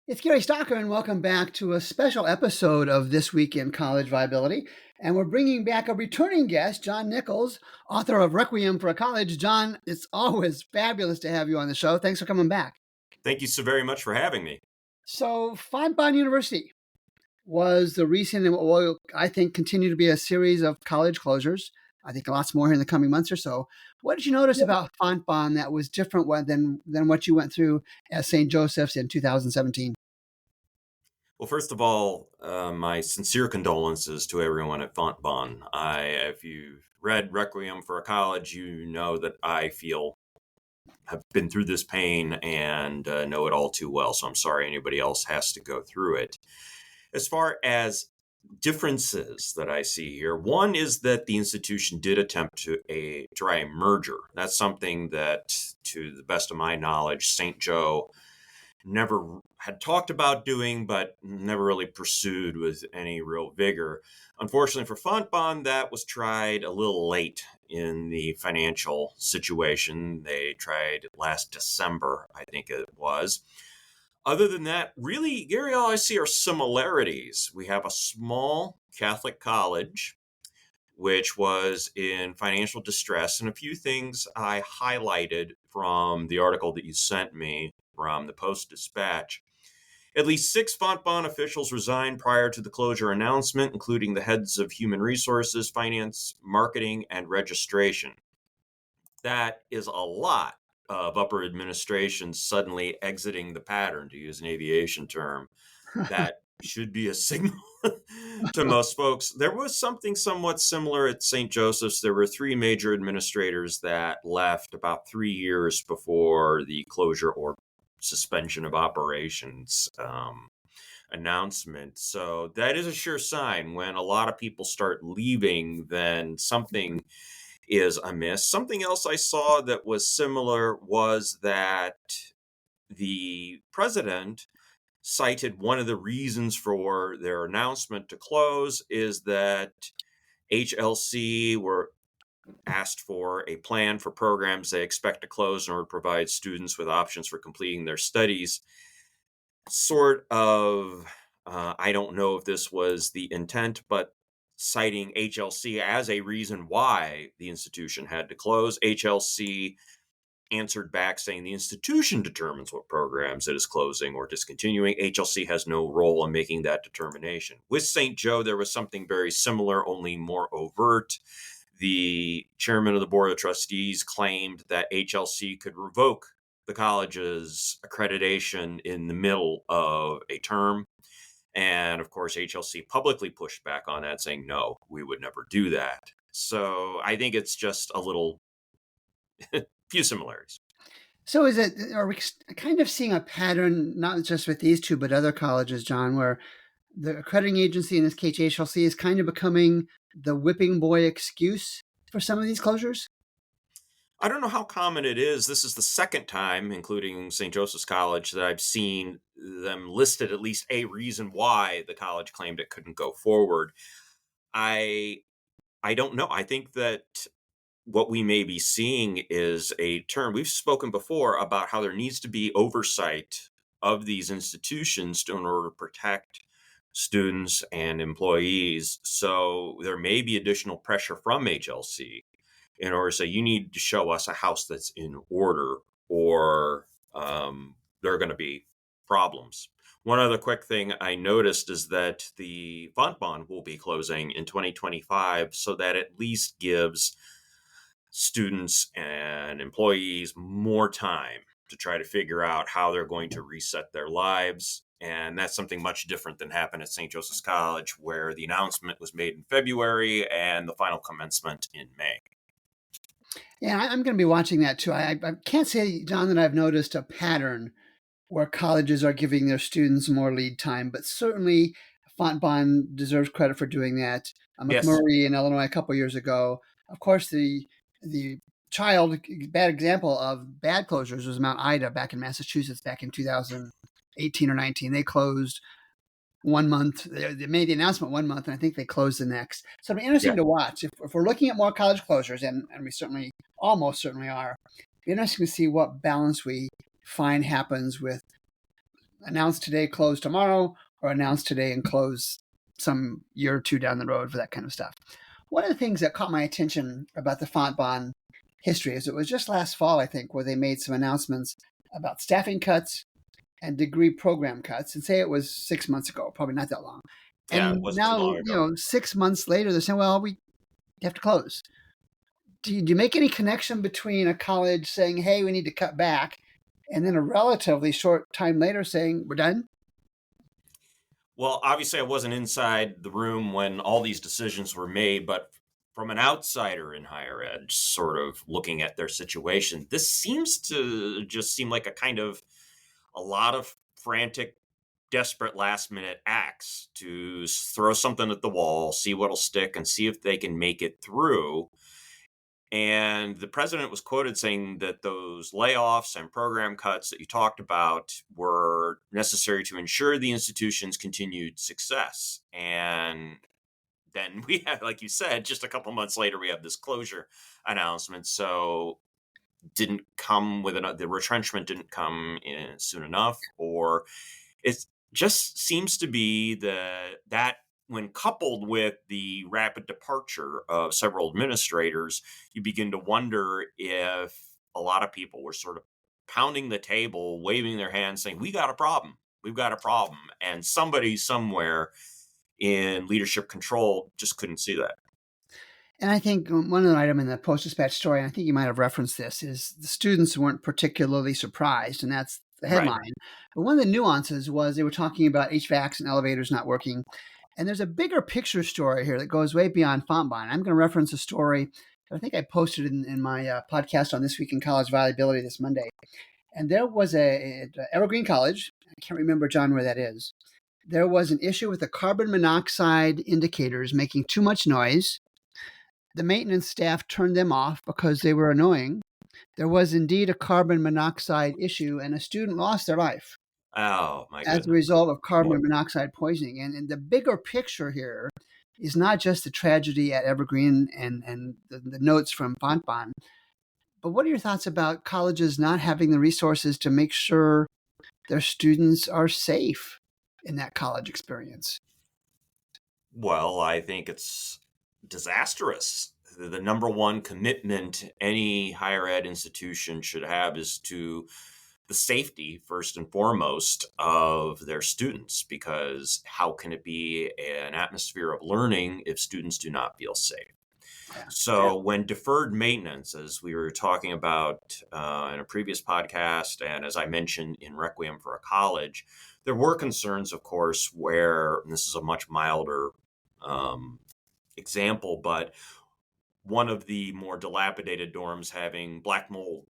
It's Gary Stocker, and welcome back to a special episode of This Week in College Viability. And we're bringing back a returning guest, Jon Nichols, author of Requiem for a College. Jon, it's always fabulous to have you on the show. Thanks for coming back. Thank you so very much for having me. So, Fontbonne University was the recent and what will, I think, continue to be a series of college closures. I think lots more in the coming months or so. What did you notice about Fontbonne that was different than what you went through at St. Joseph's in 2017? Well, first of all, my sincere condolences to everyone at Fontbonne. If you've read Requiem for a College, you know that have been through this pain and know it all too well. So I'm sorry anybody else has to go through it. As far as differences that I see here, one is that the institution did attempt to try a merger. That's something that, to the best of my knowledge, St. Joe never had talked about doing, but never really pursued with any real vigor. Unfortunately for Fontbonne, that was tried a little late in the financial situation. They tried last December, I think it was. Other than that, really, Gary, all I see are similarities. We have a small Catholic college, which was in financial distress, and a few things I highlighted from the article that you sent me from the Post-Dispatch. At least 6 Fontbonne officials resigned prior to the closure announcement, including the heads of human resources, finance, marketing, and registration. That is a lot of upper administration suddenly exiting the pattern, to use an aviation term. That should be a signal to most folks. There was something somewhat similar at St. Joseph's. There were 3 major administrators that left about 3 years before the closure or suspension of operations announcement. So that is a sure sign. When a lot of people start leaving, then something is amiss. Something else I saw that was similar was that the president cited one of the reasons for their announcement to close is that HLC were asked for a plan for programs they expect to close in order to provide students with options for completing their studies. Sort of, I don't know if this was the intent, but citing HLC as a reason why the institution had to close. HLC answered back saying the institution determines what programs it is closing or discontinuing. HLC has no role in making that determination. With St. Joe, there was something very similar, only more overt. The chairman of the board of trustees claimed that HLC could revoke the college's accreditation in the middle of a term. And of course, HLC publicly pushed back on that, saying, no, we would never do that. So I think it's just a little few similarities. So are we kind of seeing a pattern, not just with these two, but other colleges, Jon, where the accrediting agency, in this case HLC, is kind of becoming the whipping boy excuse for some of these closures? I don't know how common it is. This is the second time, including St. Joseph's College, that I've seen them listed at least a reason why the college claimed it couldn't go forward. I don't know. I think that what we may be seeing is a term. We've spoken before about how there needs to be oversight of these institutions in order to protect students and employees. So there may be additional pressure from HLC in order to say, you need to show us a house that's in order, or there are going to be problems. One other quick thing I noticed is that the Fontbonne will be closing in 2025, so that at least gives students and employees more time to try to figure out how they're going to reset their lives. And that's something much different than happened at St. Joseph's College, where the announcement was made in February and the final commencement in May. Yeah, I'm going to be watching that too. I can't say, Jon, that I've noticed a pattern where colleges are giving their students more lead time, but certainly Fontbonne deserves credit for doing that. Yes. McMurray in Illinois a couple years ago. Of course, the bad example of bad closures was Mount Ida back in Massachusetts back in 2018 or 19. They closed 1 month. They made the announcement 1 month, and I think they closed the next. So it'll be interesting to watch. If we're looking at more college closures, and we almost certainly are, it'll be interesting to see what balance we find happens with announce today, close tomorrow, or announce today and close some year or two down the road for that kind of stuff. One of the things that caught my attention about the Fontbonne history is it was just last fall, I think, where they made some announcements about staffing cuts and degree program cuts, and say it was 6 months ago, probably not that long. Yeah, it And wasn't too now, long ago. 6 months later, they're saying, well, we have to close. Do you make any connection between a college saying, hey, we need to cut back, and then a relatively short time later saying, we're done? Well, obviously, I wasn't inside the room when all these decisions were made, but from an outsider in higher ed, sort of looking at their situation, this seems to just seem like a lot of frantic, desperate last minute acts to throw something at the wall, see what'll stick, and see if they can make it through. And the president was quoted saying that those layoffs and program cuts that you talked about were necessary to ensure the institution's continued success. And then we have, like you said, just a couple months later, we have this closure announcement. So didn't come with the retrenchment didn't come in soon enough, or it just seems to be that when coupled with the rapid departure of several administrators, you begin to wonder if a lot of people were sort of pounding the table, waving their hands, saying, "We got a problem. We've got a problem." And somebody somewhere in leadership control just couldn't see that. And I think one of the item in the Post-Dispatch story, and I think you might have referenced this, is the students weren't particularly surprised, and that's the Right. headline. But one of the nuances was they were talking about HVACs and elevators not working. And there's a bigger picture story here that goes way beyond Fontbonne. I'm going to reference a story that I think I posted in my podcast on This Week in College Valuability this Monday. And there was at Evergreen College, I can't remember, John, where that is. There was an issue with the carbon monoxide indicators making too much noise. The maintenance staff turned them off because they were annoying. There was indeed a carbon monoxide issue, and a student lost their life Oh my as a goodness. result of carbon Boy. monoxide poisoning. And the bigger picture here is not just the tragedy at Evergreen and the notes from Fontbonne, but what are your thoughts about colleges not having the resources to make sure their students are safe in that college experience? Well, I think it's disastrous. The number one commitment any higher ed institution should have is to the safety, first and foremost, of their students, because how can it be an atmosphere of learning if students do not feel safe? Yeah. So, when deferred maintenance, as we were talking about in a previous podcast, and as I mentioned in Requiem for a College, there were concerns, of course, where and this is a much milder um, example, but one of the more dilapidated dorms having black mold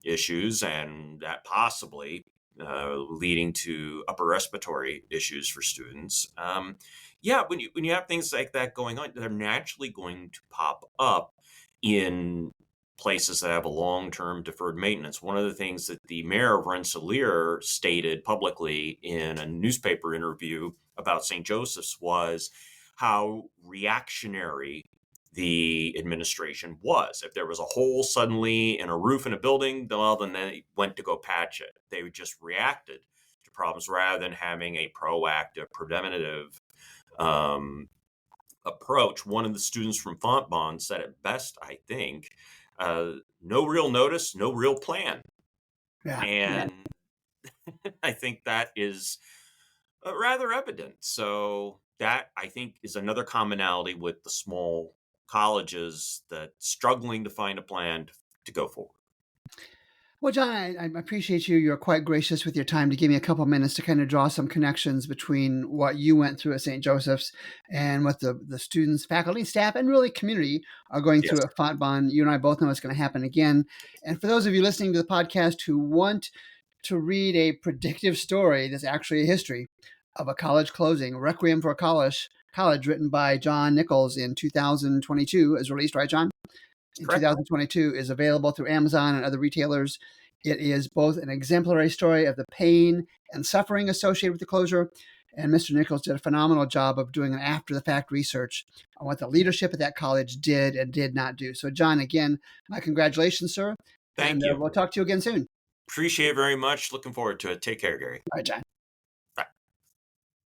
issues, and that possibly leading to upper respiratory issues for students. Yeah, when you have things like that going on, they're naturally going to pop up in places that have a long-term deferred maintenance. One of the things that the mayor of Rensselaer stated publicly in a newspaper interview about St. Joseph's was how reactionary the administration was. If there was a hole suddenly in a roof in a building, well, then they went to go patch it. They just reacted to problems rather than having a proactive, preventative approach. One of the students from Fontbonne said it best, I think, no real notice, no real plan. Yeah. And I think that is rather evident. So that, I think, is another commonality with the small colleges that struggling to find a plan to go forward. Well, John, I appreciate you. You're quite gracious with your time to give me a couple minutes to kind of draw some connections between what you went through at St. Joseph's and what the students, faculty, staff, and really community are going Yes. through at Fontbonne. You and I both know it's going to happen again. And for those of you listening to the podcast who want to read a predictive story that's actually a history of a college closing, Requiem for a College written by Jon Nichols in 2022, is released, right, John? In Correct. 2022 is available through Amazon and other retailers. It is both an exemplary story of the pain and suffering associated with the closure, and Mr. Nichols did a phenomenal job of doing an after-the-fact research on what the leadership at that college did and did not do. So, John, again, my congratulations, sir. Thank And you. we'll talk to you again soon. Appreciate it very much. Looking forward to it. Take care, Gary. All right, John.